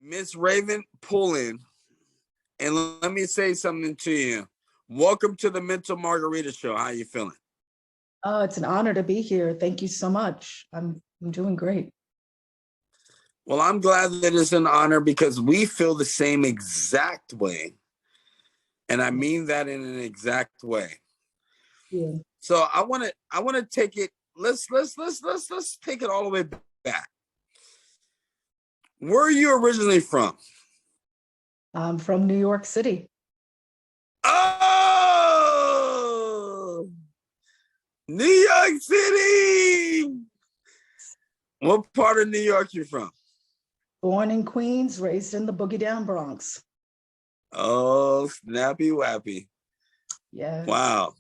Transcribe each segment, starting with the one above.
Miss Raven, pull in. And let me say something to you. Welcome to the Mental Margarita Show. How you feeling? Oh, it's an honor to be here. Thank you so much. I'm doing great. Well, I'm glad that it's an honor because we feel the same exact way. And I mean that in an exact way. Yeah. So I want to take it. Let's take it all the way back. Where are you originally from? I'm from New York City. Oh, New York City. What part of New York you from? Born in Queens, raised in the Boogie Down Bronx. Oh, snappy wappy. Yes. Wow.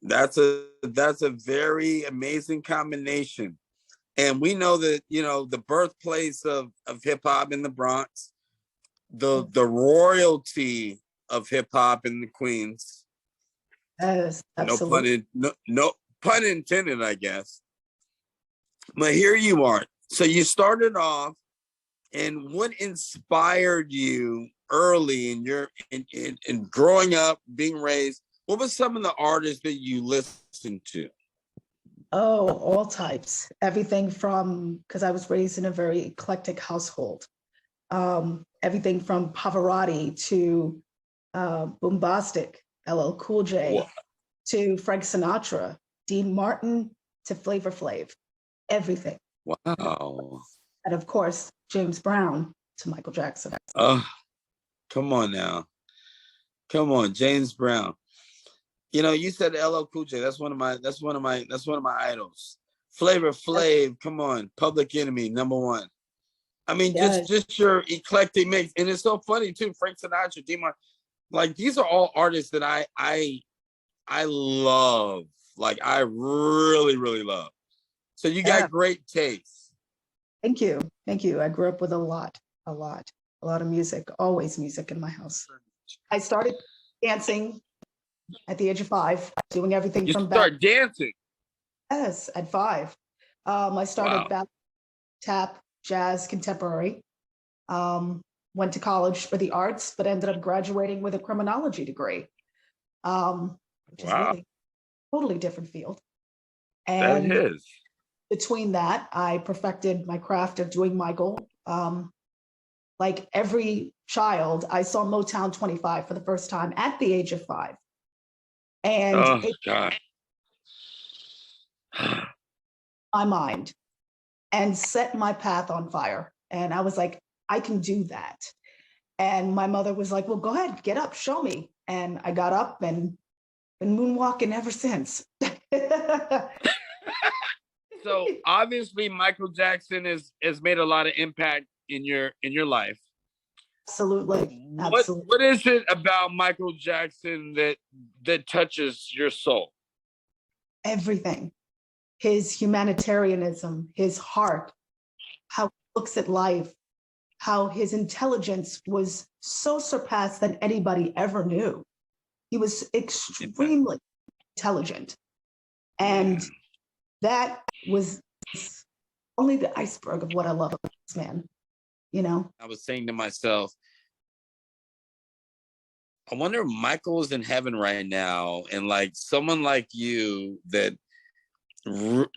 That's a very amazing combination. And we know that, the birthplace of hip hop in the Bronx, the royalty of hip hop in the Queens. Yes, absolutely. No pun intended, I guess. But here you are. So you started off, and what inspired you early in your in growing up, being raised? What was some of the artists that you listened to? Oh, all types. Everything from, because I was raised in a very eclectic household. Everything from Pavarotti to Boombastic, LL Cool J, What? to Frank Sinatra, Dean Martin to Flavor Flav, everything. Wow. And of course, James Brown to Michael Jackson. Oh, come on now. Come on, James Brown. You said LL Cool J. That's one of my idols. Flavor Flav, come on. Public Enemy, #1. I mean, Yes. just your eclectic mix. And it's so funny too. Frank Sinatra, Dean Martin, like these are all artists that I love. Like I really, really love. So you got great taste. Thank you. Thank you. I grew up with a lot of music, always music in my house. I started dancing at the age of 5, doing everything You from start dancing. Yes, at 5. I started ballet, tap, jazz, contemporary. Went to college for the arts, but ended up graduating with a criminology degree, which is really totally different field. And that is. Between that, I perfected my craft of doing Michael. Like every child, I saw Motown 25 for the first time at the age of 5. And God. My mind and set my path on fire. And I was like, I can do that. And my mother was like, well, go ahead, get up, show me. And I got up and been moonwalking ever since. So obviously Michael Jackson has made a lot of impact in your life. Absolutely. What is it about Michael Jackson that touches your soul? Everything. His humanitarianism, his heart, how he looks at life, how his intelligence was so surpassed than anybody ever knew. He was extremely intelligent. And that was only the iceberg of what I love about this man, I was saying to myself, I wonder if Michael is in heaven right now, and like someone like you that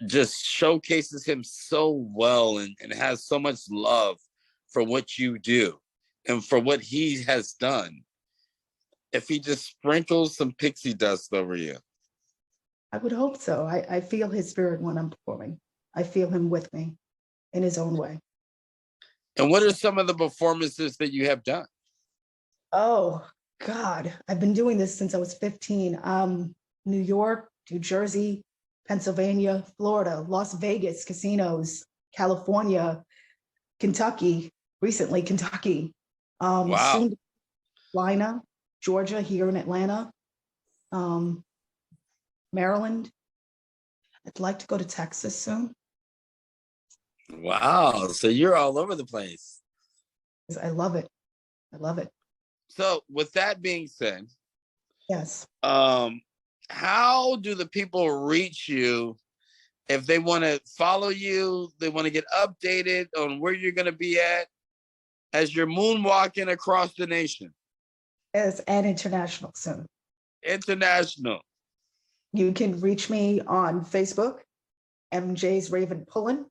just showcases him so well and has so much love for what you do and for what he has done. If he just sprinkles some pixie dust over you. I would hope so. I feel his spirit when I'm performing. I feel him with me in his own way. And what are some of the performances that you have done? Oh, God. I've been doing this since I was 15. New York, New Jersey, Pennsylvania, Florida, Las Vegas, casinos, California, Kentucky, recently Kentucky. Wow. Soon Carolina, Georgia, here in Atlanta, Maryland. I'd like to go to Texas soon. Wow. So you're all over the place. I love it. I love it. So with that being said, yes. How do the people reach you if they want to follow you, they want to get updated on where you're going to be at? as you're moonwalking across the nation. Yes, and international soon. International. You can reach me on Facebook, MJ's Raven Pullen.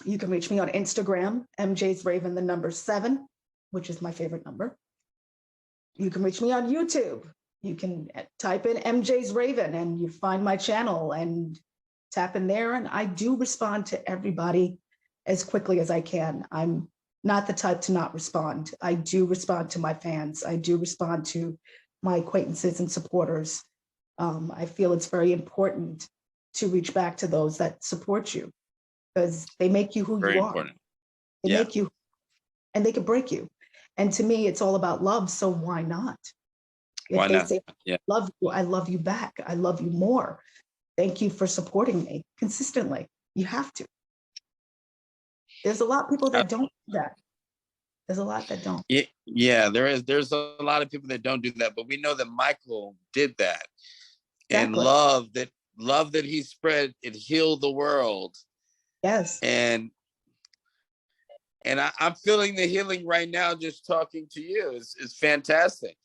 You can reach me on Instagram, MJ's Raven, the number 7, which is my favorite number. You can reach me on YouTube. You can type in MJ's Raven and you find my channel and tap in there. And I do respond to everybody as quickly as I can. I'm not the type to not respond. I do respond to my fans. I do respond to my acquaintances and supporters. I feel it's very important to reach back to those that support you because they make you who Very you are. important. They make you, and they can break you. And to me, it's all about love. So why not? If Why they not? say, Yeah. I love you back. I love you more. Thank you for supporting me consistently. You have to. There's a lot of people that don't do that. There's a lot that don't. Yeah, there's a lot of people that don't do that, but we know that Michael did that. And Exactly. love that he spread, it healed the world. Yes. And I'm feeling the healing right now just talking to you. It's fantastic.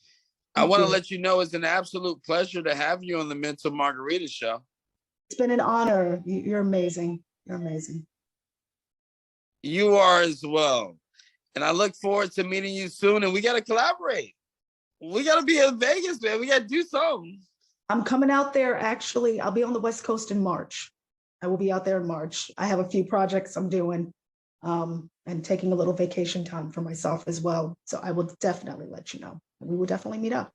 I want to let you know it's an absolute pleasure to have you on the Mental Margarita Show. It's been an honor. You're amazing. You're amazing. You are as well. And I look forward to meeting you soon. And we got to collaborate. We got to be in Vegas, man. We got to do something. I'm coming out there. Actually, I'll be on the West Coast in March. I will be out there in March. I have a few projects I'm doing and taking a little vacation time for myself as well. So I will definitely let you know. We will definitely meet up.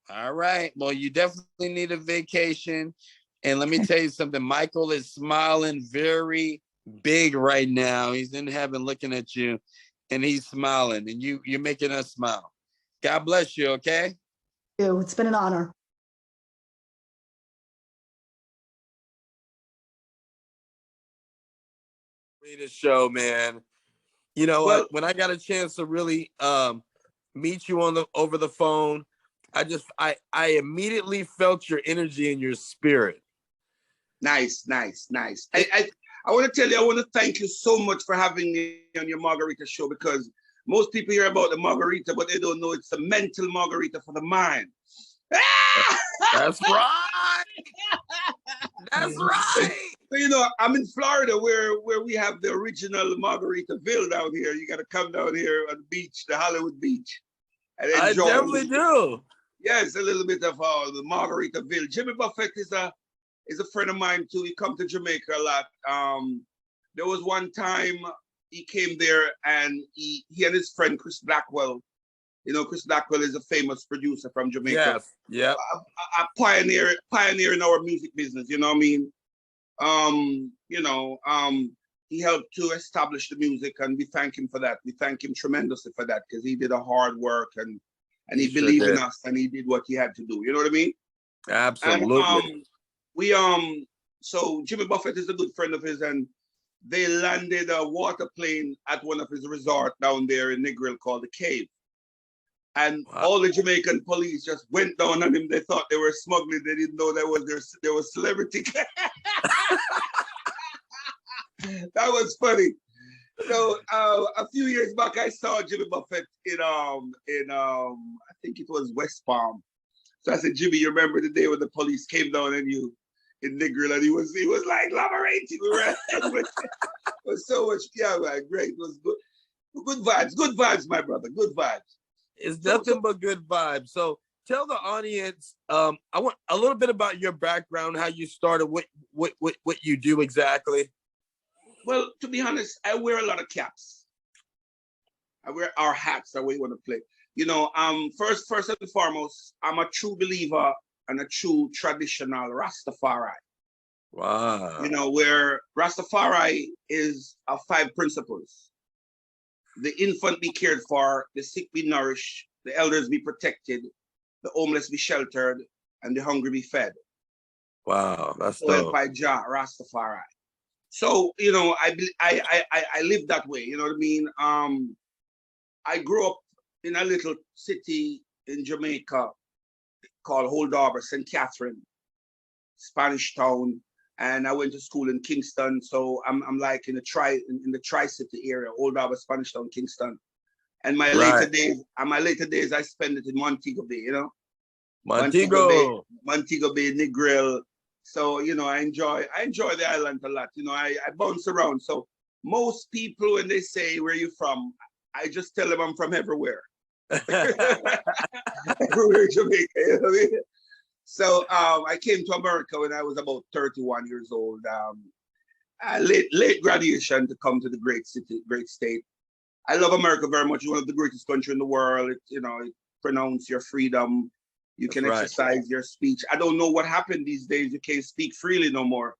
All right. Well, you definitely need a vacation. And let me tell you something. Michael is smiling very big right now. He's in heaven looking at you and he's smiling and you're making us smile. God bless you. Okay. It's been an honor. Great show, man. You know, well, when I got a chance to really meet you over the phone, I immediately felt your energy and your spirit. Nice. I want to tell you, I want to thank you so much for having me on your Margarita show, because most people hear about the margarita, but they don't know it's a mental margarita for the mind. That's right. That's right. So, you know, I'm in Florida where we have the original Margaritaville down here. You got to come down here on the beach, the Hollywood beach. And enjoy. I definitely do. Yes, a little bit of the Margaritaville. Jimmy Buffett is a friend of mine too. He come to Jamaica a lot. There was one time he came there and he and his friend Chris Blackwell. You know, Chris Blackwell is a famous producer from Jamaica. Yes, yeah. A pioneer in our music business. You know what I mean? He helped to establish the music, and we thank him for that. We thank him tremendously for that, because he did a hard work and he believed in us and he did what he had to do. You know what I mean? Absolutely. And so Jimmy Buffett is a good friend of his, and they landed a water plane at one of his resorts down there in Negril called the Cave. And all the Jamaican police just went down on him. They thought they were smuggling. They didn't know there was celebrity. That was funny. So a few years back, I saw Jimmy Buffett in I think it was West Palm. So I said, Jimmy, you remember the day when the police came down on you in Negril, and he was like elaborating. It was so much, yeah, man, great. It was good. Good vibes, my brother. Good vibes. It's nothing but good vibes. So tell the audience, I want a little bit about your background, how you started, what you do exactly. Well, to be honest, I wear a lot of caps. I wear our hats, the way you want to play. You know, first and foremost, I'm a true believer and a true traditional Rastafari. Wow. You know, where Rastafari is 5 principles. The infant be cared for, the sick be nourished, the elders be protected, the homeless be sheltered, and the hungry be fed. Wow, that's dope. By Jah Rastafari. So, you know, I live that way. You know what I mean? I grew up in a little city in Jamaica called Hold Harbor, St. Catherine, Spanish Town. and I went to school in Kingston. So I'm like in the Tri-City area, Old Harbor, Spanish Town, Kingston. And my later days, I spend it in Montego Bay, you know, Montego Bay, Negril. So I enjoy the island a lot. I bounce around. So most people, when they say where you from, I just tell them I'm from everywhere. Everywhere in Jamaica, you know what I mean? So I came to America when I was about 31 years old. Late graduation to come to the great city, great state. I love America very much. It's one of the greatest countries in the world. It pronounce your freedom. You can exercise your speech. I don't know what happened these days. You can't speak freely no more.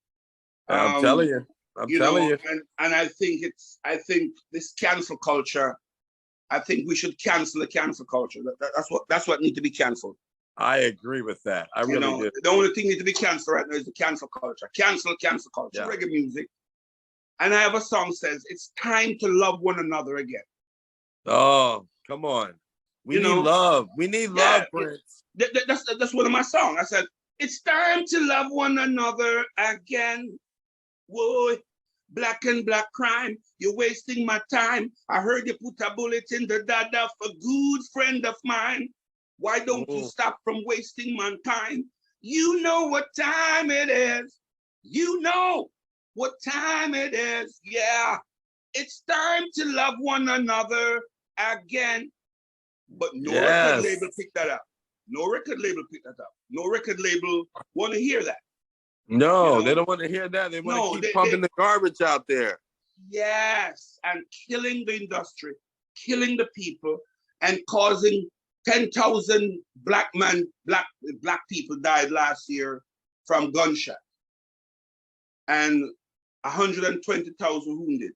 I'm telling you. And I think this cancel culture. I think we should cancel the cancel culture. That's what needs to be canceled. I agree with that. I really do. The only thing need to be canceled right now is the cancel culture. Cancel culture. Yeah. Reggae music. And I have a song says it's time to love one another again. Oh, come on. We need love. We need love, Prince. That's one of my songs. I said, it's time to love one another again. Whoa, black and black crime. You're wasting my time. I heard you put a bullet in the dada for a good friend of mine. Why don't you stop from wasting mankind? You know what time it is. You know what time it is. Yeah, it's time to love one another again. But no record label picked that up. No record label picked that up. No record label want to hear that. No, they don't want to hear that. They want to keep pumping the garbage out there. Yes, and killing the industry, killing the people, and causing 10,000 black people died last year from gunshot, and 120,000 wounded.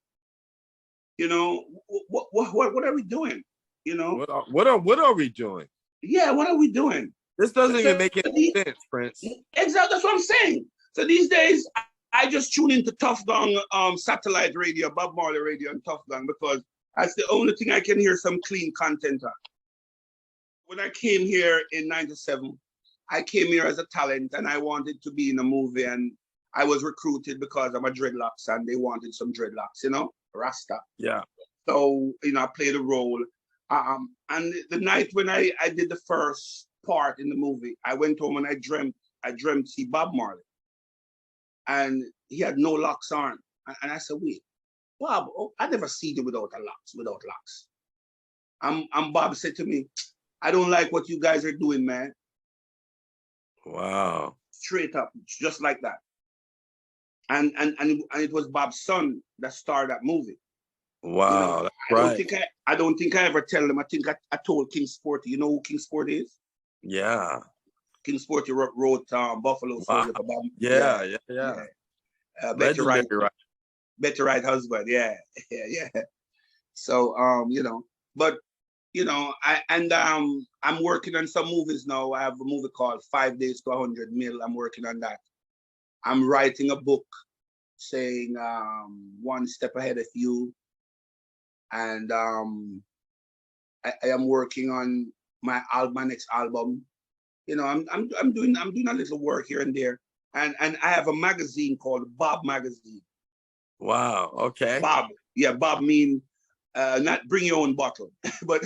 What are we doing? What are we doing? Yeah, what are we doing? This doesn't even make any sense, Prince. Exactly, that's what I'm saying. So these days, I just tune into Tough Gong satellite radio, Bob Marley radio, and Tough Gong because that's the only thing I can hear some clean content on. When I came here in '97, I came here as a talent and I wanted to be in a movie, and I was recruited because I'm a dreadlocks and they wanted some dreadlocks, Rasta. Yeah. So, I played a role. And the night when I did the first part in the movie, I went home and I dreamt see Bob Marley. And he had no locks on. And I said, wait, Bob, I never seen you without locks. And Bob said to me, I don't like what you guys are doing, man. Wow. Straight up, just like that. And it was Bob's son that starred that movie. Wow, that's right. I don't think I ever tell them. I think I told King Sporty. You know who King Sporty is? Yeah. King Sporty wrote Buffalo Soldier for Bob. Yeah. Better right husband. Yeah. So but I'm working on some movies now. I have a movie called 5 Days to 100 Mil. I'm working on that. I'm writing a book saying one step ahead of you. And I am working on my next album. I'm doing a little work here and there. And I have a magazine called Bob Magazine. Wow. Okay. Bob. Yeah, Bob mean not bring your own bottle, but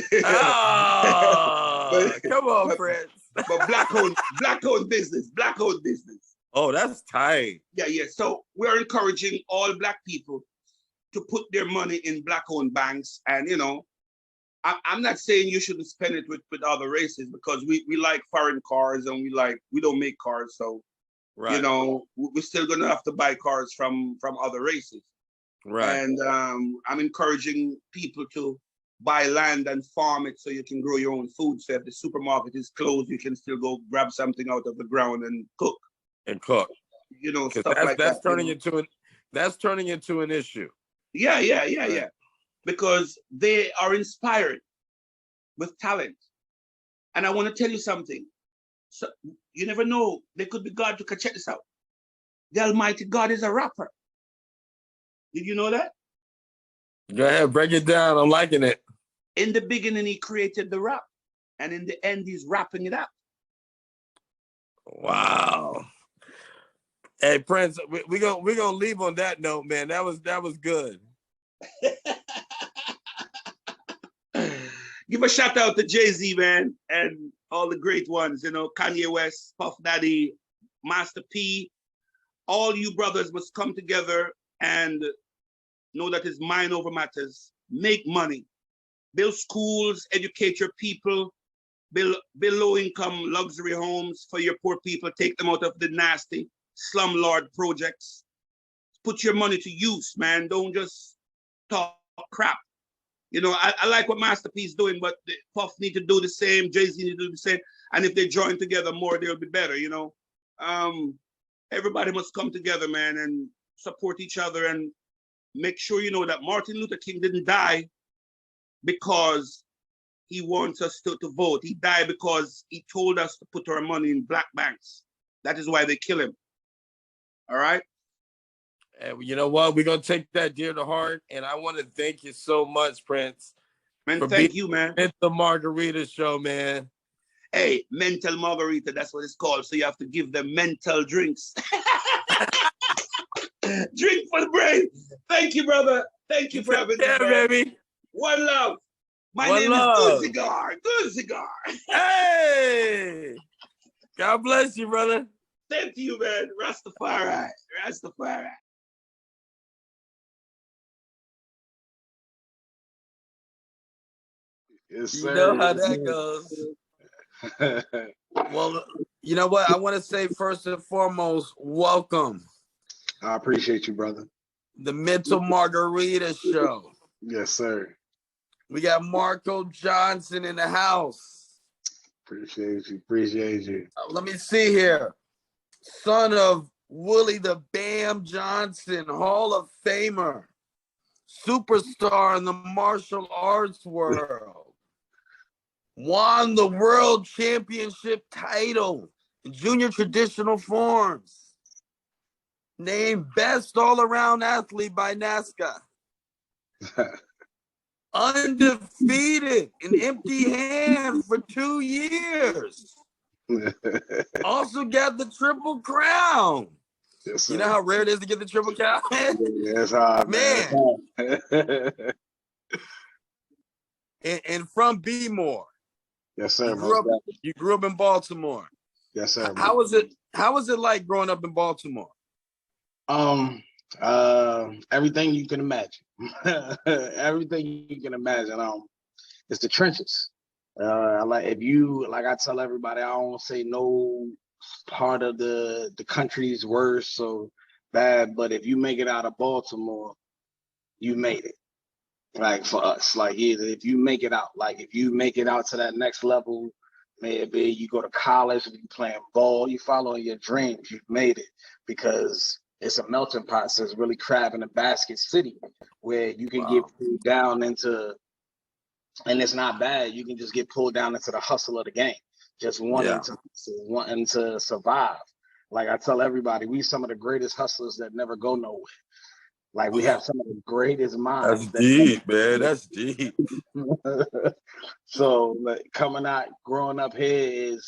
come on, Prince. But black-owned business. Oh, that's tight. Yeah. So we're encouraging all black people to put their money in black-owned banks. And, I'm not saying you shouldn't spend it with other races because we like foreign cars and we don't make cars. So, we're still going to have to buy cars from other races. Right. And I'm encouraging people to buy land and farm it so you can grow your own food. So if the supermarket is closed, you can still go grab something out of the ground and cook. Stuff like that. That's turning into an issue. Yeah. Because they are inspired with talent. And I want to tell you something. So you never know. They could be God to check this out. The Almighty God is a rapper. Did you know that? Go ahead, break it down. I'm liking it. In the beginning, he created the rap. And in the end, he's rapping it up. Wow. Hey Prince, we gonna leave on that note, man. That was good. Give a shout out to Jay-Z, man, and all the great ones, Kanye West, Puff Daddy, Master P. All you brothers must come together and know that it's mind over matters. Make money. Build schools, educate your people, build low-income luxury homes for your poor people, take them out of the nasty slumlord projects. Put your money to use, man. Don't just talk crap. I like what Master P is doing, but the Puff need to do the same, Jay-Z need to do the same, and if they join together more, they'll be better, Everybody must come together, man, and support each other, and make sure you know that Martin Luther King didn't die because he wants us to vote. He died because he told us to put our money in black banks. That is why they kill him. All right? And you know what? We're gonna take that dear to heart. And I want to thank you so much, Prince. Man, thank you, man. The Margarita Show, man. Hey, mental margarita, that's what it's called. So you have to give them mental drinks. Drink for the brain. Thank you, brother. Thank you for having me, baby. One love. My One name love. is Good Cigar. Good Cigar. Hey. God bless you, brother. Same to you, man. Rastafari. Rastafari. Yes, sir. You know how that goes. Well, you know what? I want to say first and foremost, welcome. I appreciate you, brother. The Mental Margarita Show. Yes, sir. We got Marco Johnson in the house. Appreciate you. Appreciate you. Let me see here. Son of Willie the Bam Johnson, Hall of Famer, superstar in the martial arts world. Won the world championship title in junior traditional forms. Named best all-around athlete by NASCAR. Undefeated in empty hand for 2 years. Also got the Triple Crown. Yes, sir. You know how rare it is to get the Triple Crown? Yes, hard, man. And from B-more. Yes, sir. You grew up in Baltimore. Yes, sir. How was it like growing up in Baltimore? Everything you can imagine. Everything you can imagine. It's the trenches. I tell everybody, I don't say no part of the country's worse so bad, but if you make it out of Baltimore, you made it. Like for us, like if you make it out, to that next level, maybe you go to college, you playing ball, you following your dreams, you've made it, because it's a melting pot. So it's really crab in a basket city where you can get pulled down into, and it's not bad. You can just get pulled down into the hustle of the game, just wanting to survive. Like I tell everybody, we some of the greatest hustlers that never go nowhere. Like we have some of the greatest minds. That's deep, man. That's deep. So like, growing up here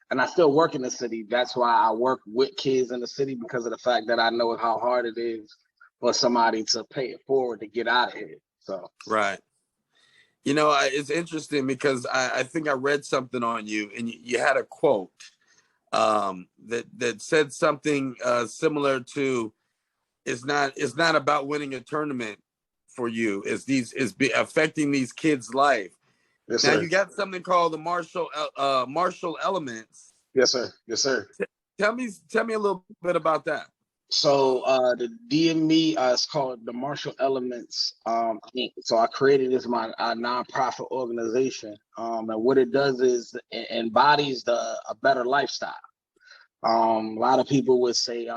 and I still work in the city. That's why I work with kids in the city, because of the fact that I know how hard it is for somebody to pay it forward to get out of here. So right. It's interesting because I think I read something on you, and you had a quote that said something similar to, it's not about winning a tournament for you. It's affecting these kids' life. Yes, now sir. You got something called the martial elements. Yes, sir. Yes, sir. Tell me a little bit about that. So the DME is called the Martial Elements Inc. So I created this my nonprofit organization, and what it does is it embodies a better lifestyle. A lot of people would say,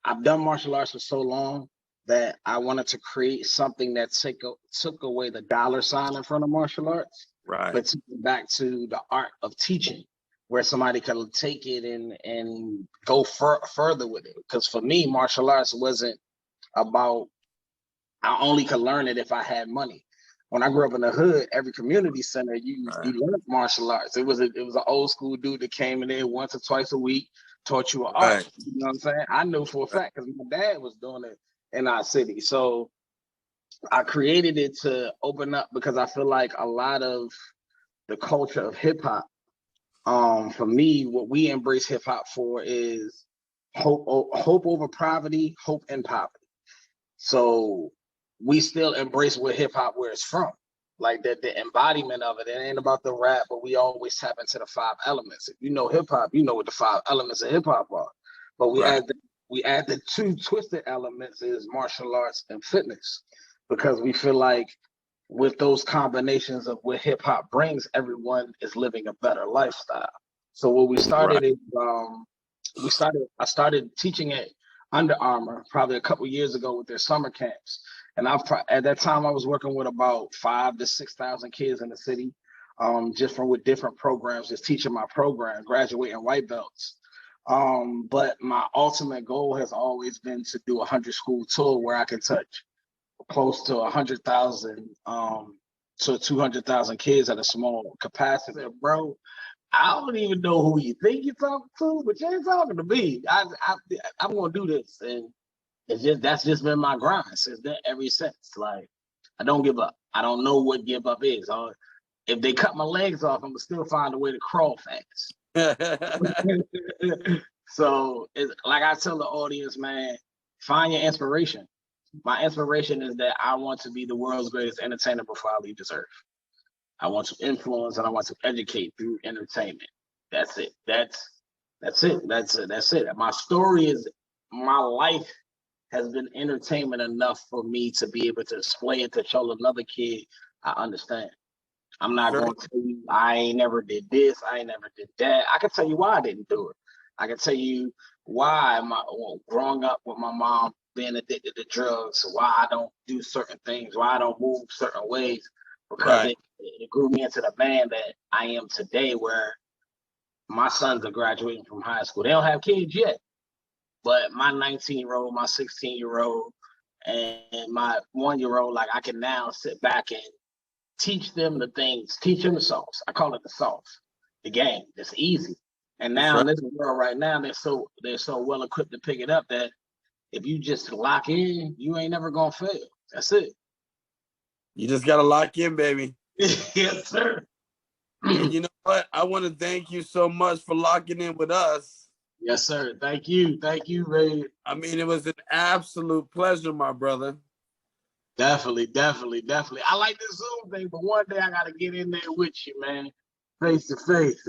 I've done martial arts for so long that I wanted to create something that took away the dollar sign in front of martial arts, right? But took it back to the art of teaching, where somebody could take it and go further with it. Because for me, martial arts wasn't about, I only could learn it if I had money. When I grew up in the hood, every community center, you learned martial arts. It was an old school dude that came in there once or twice a week, taught you an Right. art. You know what I'm saying? I knew for a fact because my dad was doing it in our city. So I created it to open up because I feel like a lot of the culture of hip hop, for me, what we embrace hip hop for is hope over poverty, hope in poverty. So we still embrace where hip hop where it's from. Like the embodiment of it. It ain't about the rap, but we always tap into the 5 elements. If you know hip hop, you know what the 5 elements of hip hop are. But we Right. add the 2 twisted elements is martial arts and fitness, because we feel like with those combinations of what hip hop brings, everyone is living a better lifestyle. So what we started is I started teaching at Under Armour probably a couple years ago with their summer camps. And at that time I was working with about 5,000 to 6,000 kids in the city, just from with different programs, just teaching my program, graduating white belts. But my ultimate goal has always been to do a 100-school tour where I can touch close to 100,000 to 200,000 kids at a small capacity. Bro, I don't even know who you think you're talking to, but you ain't talking to me. I'm gonna do this, and that's just been my grind since then. Ever since, like, I don't give up. I don't know what give up is. If they cut my legs off, I'm gonna still find a way to crawl fast. So it's like I tell the audience, man, find your inspiration. My inspiration is that I want to be the world's greatest entertainer before I leave this earth. I want to influence and I want to educate through entertainment. That's it. That's it. My story is, my life has been entertainment enough for me to be able to display it to show another kid I understand. I'm not going to tell you I ain't never did this, I ain't never did that. I can tell you why I didn't do it. I can tell you why growing up with my mom being addicted to drugs, why I don't do certain things, why I don't move certain ways, because it grew me into the man that I am today, where my sons are graduating from high school. They don't have kids yet, but my 19-year-old, my 16-year-old, and my 1-year-old, like, I can now sit back and teach them the things, teach them the sauce. I call it the sauce, the game. It's easy. And now in this world right now, they're so well equipped to pick it up that if you just lock in, you ain't never gonna fail. That's it. You just gotta lock in, baby. Yes, sir. And you know what? I want to thank you so much for locking in with us. Yes, sir. Thank you, Ray. I mean, it was an absolute pleasure, my brother. Definitely. I like this Zoom thing, but one day I gotta get in there with you, man, face to face.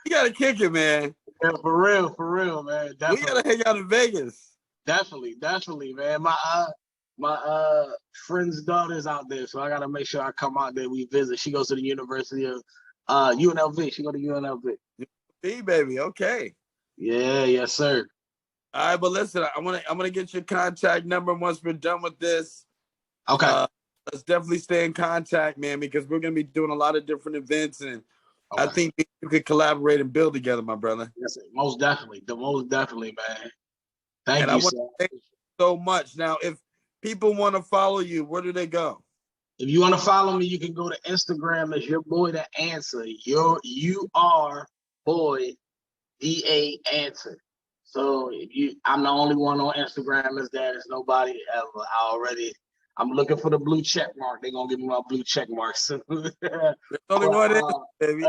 You gotta kick it, man. Yeah, for real, man. Definitely. We gotta hang out in Vegas. Definitely, man. My friend's daughter's out there, so I gotta make sure I come out there. We visit. She goes to the University of UNLV. She go to UNLV. Hey, baby. Okay. Yeah, yes, sir. All right, but listen, I'm gonna get your contact number once we're done with this. Okay. Let's definitely stay in contact, man, because we're gonna be doing a lot of different events, and I think we could collaborate and build together, my brother. Yes, sir. Most definitely, man. Thank you, I want to thank you so much. Now, if people want to follow you, where do they go? If you want to follow me, you can go to Instagram as your boy the answer. You are boy DA answer. So I'm the only one on Instagram as that. There's nobody ever. I'm looking for the blue check mark. They're gonna give me my blue check mark soon. There's only one in, baby.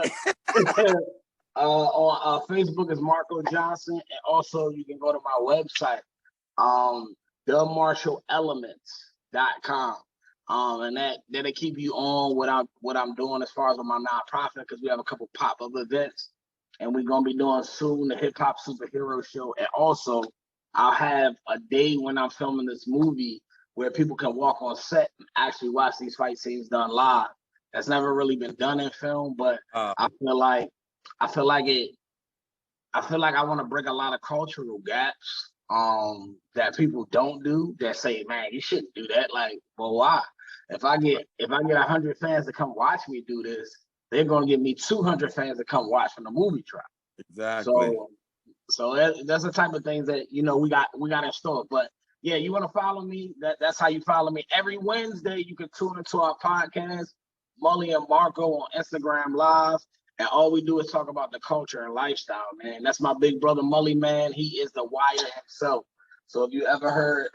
On Facebook is Marco Johnson, and also you can go to my website, themartialelements.com. And that'll keep you on what I'm doing as far as with my nonprofit, because we have a couple pop-up events, and we're gonna be doing soon the hip hop superhero show. And also I'll have a day when I'm filming this movie where people can walk on set and actually watch these fight scenes done live. That's never really been done in film, but I feel like I want to break a lot of cultural gaps that people don't do, that say, man, you shouldn't do that. Like, well, why? If I get 100 fans to come watch me do this, they're gonna give me 200 fans to come watch from the movie trial. Exactly. So that's the type of things that we got in store. But yeah, you want to follow me? That's how you follow me. Every Wednesday you can tune into our podcast, Mully and Marco on Instagram Live. and all we do is talk about the culture and lifestyle, man. That's my big brother Mully, man. He is the wire himself. So if you ever heard,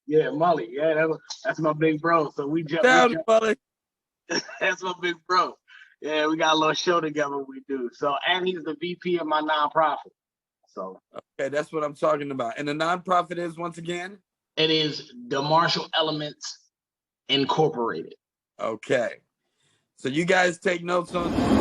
yeah, Mully, yeah, that's my big bro. So we jump. Mully. That's my big bro. Yeah, we got a little show together. We do. So, and he's the VP of my nonprofit. So, okay, that's what I'm talking about. And the nonprofit is, once again, it is the Martial Elements Incorporated. Okay, so you guys take notes on.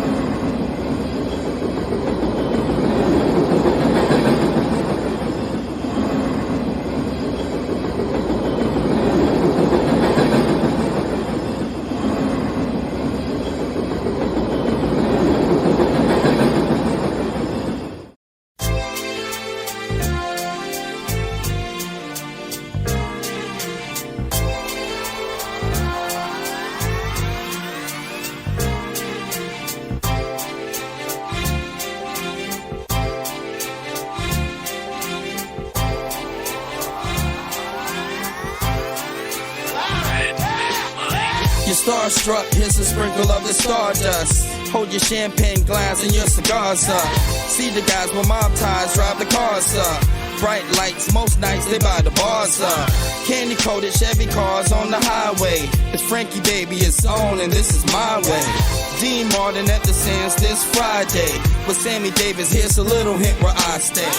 You're starstruck, here's a sprinkle of the stardust. Hold your champagne glass and your cigars up. See the guys with mob ties drive the cars up. Bright lights, most nights they buy the bars up. Candy coated Chevy cars on the highway. It's Frankie baby, it's on and this is my way. Dean Martin at the Sands this Friday. With Sammy Davis, here's a little hint where I stay.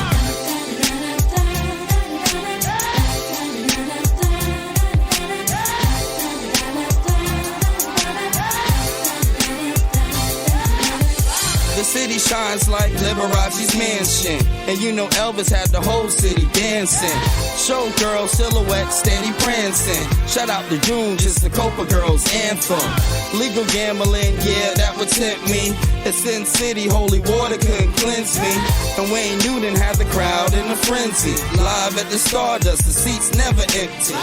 The city shines like Liberace's mansion. And you know Elvis had the whole city dancing. Showgirl silhouette steady prancing. Shout out to June, just the Copa Girls anthem. Legal gambling, yeah, that would tempt me. It's Sin City, holy water couldn't cleanse me. And Wayne Newton had the crowd in a frenzy. Live at the Stardust, the seats never empty.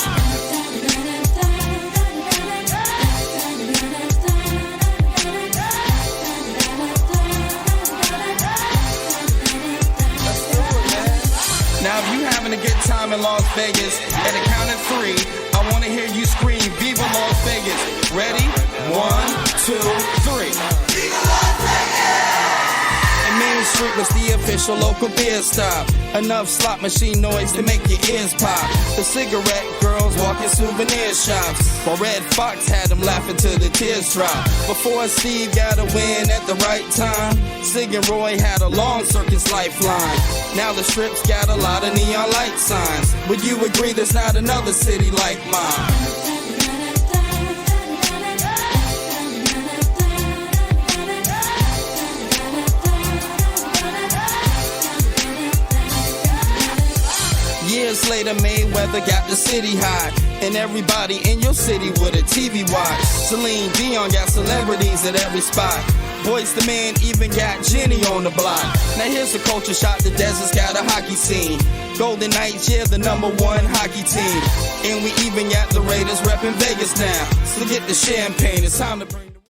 Now if you having a good time in Las Vegas, at the count of 3, I want to hear you scream, Viva Las Vegas. Ready? 1, 2, 3. Viva Las Vegas! And Main Street was the official local beer stop. Enough slot machine noise to make your ears pop. The cigarette girls walking souvenir shops. While Red Fox had them laughing till the tears drop. Before Steve got a win at the right time, Sig and Roy had a long circus lifeline. Now the Strip's got a lot of neon light signs. Would you agree there's not another city like mine? Years later, Mayweather got the city hot. And everybody in your city with a TV watch. Celine Dion got celebrities at every spot. Boyz II Men even got Jenny on the block. Now here's a culture shock, the desert's got a hockey scene. Golden Knights, yeah, the #1 hockey team. And we even got the Raiders repping Vegas now. So get the champagne, it's time to bring